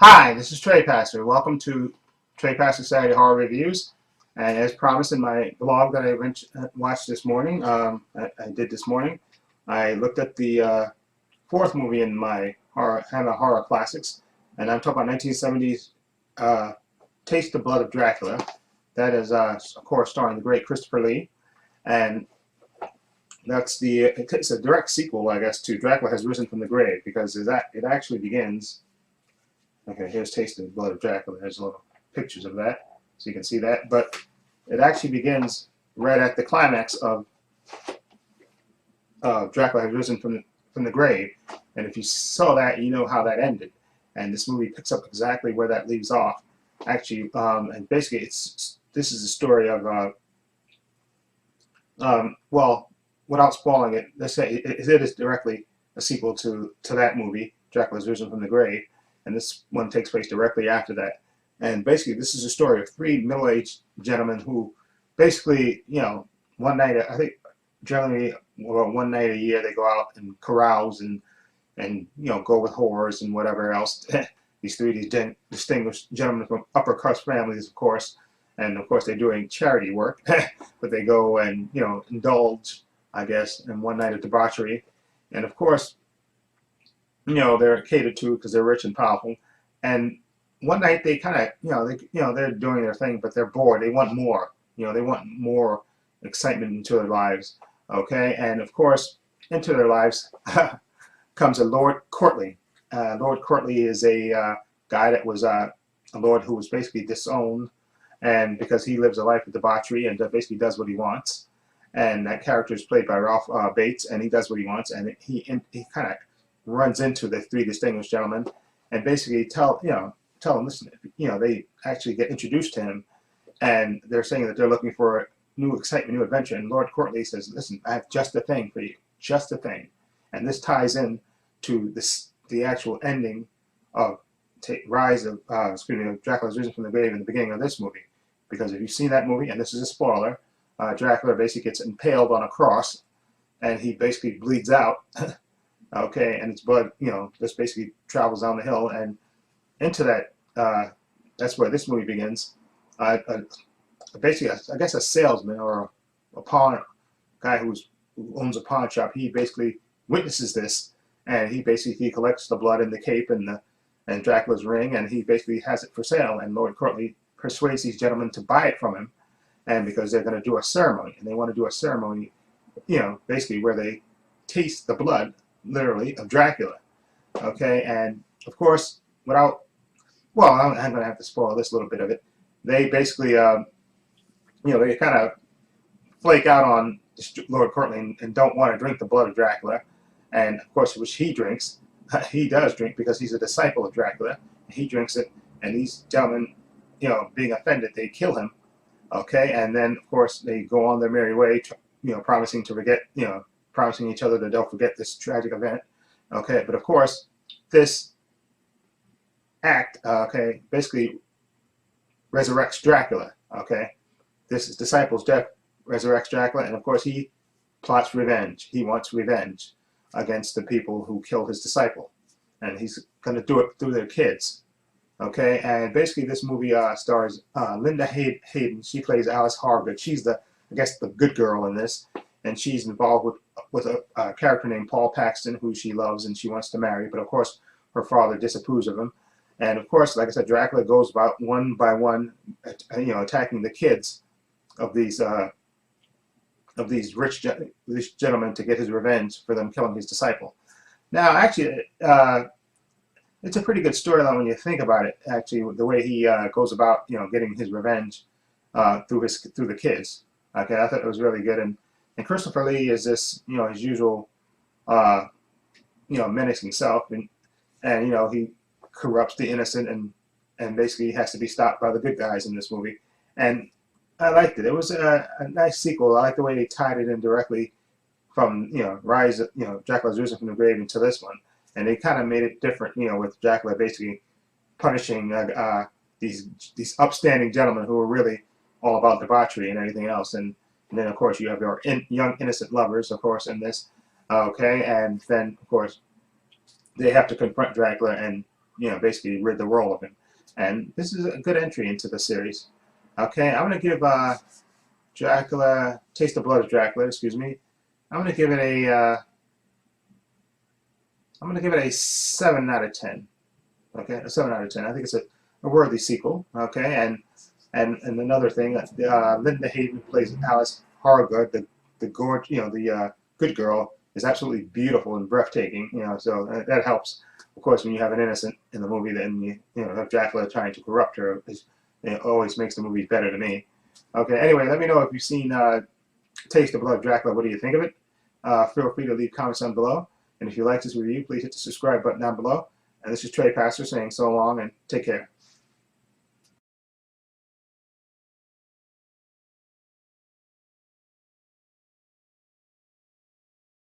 Hi, this is Trepacer. Welcome to Trepacer Saturday Horror Reviews. And as promised in my blog that I watched this morning, I did this morning, I looked at the fourth movie in my horror classics, and I'm talking about 1970s Taste the Blood of Dracula. That is, of course, starring the great Christopher Lee, and it's a direct sequel, I guess, to Dracula Has Risen from the Grave, because it actually begins. Okay, here's Taste of the Blood of Dracula. There's little pictures of that, so you can see that. But it actually begins right at the climax of Dracula Has Risen from the grave. And if you saw that, you know how that ended. And this movie picks up exactly where that leaves off. Actually, and basically, this is the story of well, without spoiling it, let's say it is directly a sequel to that movie, Dracula Has Risen from the Grave. And this one takes place directly after that. And basically, this is a story of three middle-aged gentlemen who basically, one night, I think generally, well, one night a year, they go out and carouse and go with whores and whatever else. These distinguished gentlemen from upper crust families, of course, and of course they're doing charity work, but they go and indulge, I guess, in one night of debauchery, and of course they're catered to because they're rich and powerful. And one night they kind of, they're doing their thing, but they're bored. They want more. They want more excitement into their lives. Okay, and of course, into their lives comes a Lord Courtly. Lord Courtly is a guy that was a lord who was basically disowned, and because he lives a life of debauchery and basically does what he wants. And that character is played by Ralph Bates, and he does what he wants, and he kind of runs into the three distinguished gentlemen and basically tell them, listen, they actually get introduced to him, and they're saying that they're looking for new excitement, new adventure. And Lord Courtly says, listen, I have just a thing for you, just a thing. And this ties in to the actual ending of Rise of Dracula's Risen from the Grave in the beginning of this movie. Because if you've seen that movie, and this is a spoiler, Dracula basically gets impaled on a cross, and he basically bleeds out. Okay, and its blood, just basically travels down the hill and into that. That's where this movie begins. Basically, I guess a salesman or a pawn guy who owns a pawn shop. He basically witnesses this, and he collects the blood in the cape and Dracula's ring, and he basically has it for sale. And Lord Courtly persuades these gentlemen to buy it from him, and because they're going to do a ceremony, and they want to do a ceremony, basically where they taste the blood, literally, of Dracula. Okay, and of course, I'm going to have to spoil this little bit of it. They basically, they kind of flake out on Lord Courtly and don't want to drink the blood of Dracula. And of course, which he drinks. He does drink because he's a disciple of Dracula. He drinks it, and these gentlemen, being offended, they kill him. Okay, and then of course they go on their merry way, promising to forget, promising each other that they'll forget this tragic event. Okay, but of course, this act, basically resurrects Dracula. Okay, this is disciple's death resurrects Dracula, and of course he plots revenge. He wants revenge against the people who killed his disciple, and he's going to do it through their kids. Okay, and basically this movie stars Linda Hayden. She plays Alice Hargood. She's I guess the good girl in this, and she's involved with a character named Paul Paxton, who she loves and she wants to marry, but of course her father disapproves of him. And of course, like I said, Dracula goes about one by one, attacking the kids of these rich gentlemen to get his revenge for them killing his disciple. Now, actually, it's a pretty good storyline when you think about it. Actually, the way he goes about, getting his revenge through the kids. Okay, I thought it was really good. And Christopher Lee is this, his usual, menacing self, and he corrupts the innocent, and basically has to be stopped by the good guys in this movie. And I liked it. It was a nice sequel. I like the way they tied it in directly from Rise, Dracula's Risen from the Grave into this one, and they kind of made it different. With Dracula basically punishing these upstanding gentlemen who were really all about debauchery and everything else, and then of course you have your young innocent lovers, of course, in this. Okay, and then of course they have to confront Dracula and basically rid the world of him. And this is a good entry into the series. Okay, I'm gonna give Dracula, Taste the Blood of Dracula. Excuse me. I'm gonna give it a I'm gonna give it a 7 out of 10. Okay, a 7 out of 10. I think it's a worthy sequel. Okay, and another thing, Linda Hayden plays Alice Hargood, the gorge, the good girl, is absolutely beautiful and breathtaking. So that helps. Of course, when you have an innocent in the movie, then you have Dracula trying to corrupt her. It always makes the movie better to me. Okay, anyway, let me know if you've seen Taste the Blood of Dracula. What do you think of it? Feel free to leave comments down below. And if you like this review, please hit the subscribe button down below. And this is Trepacer saying so long and take care.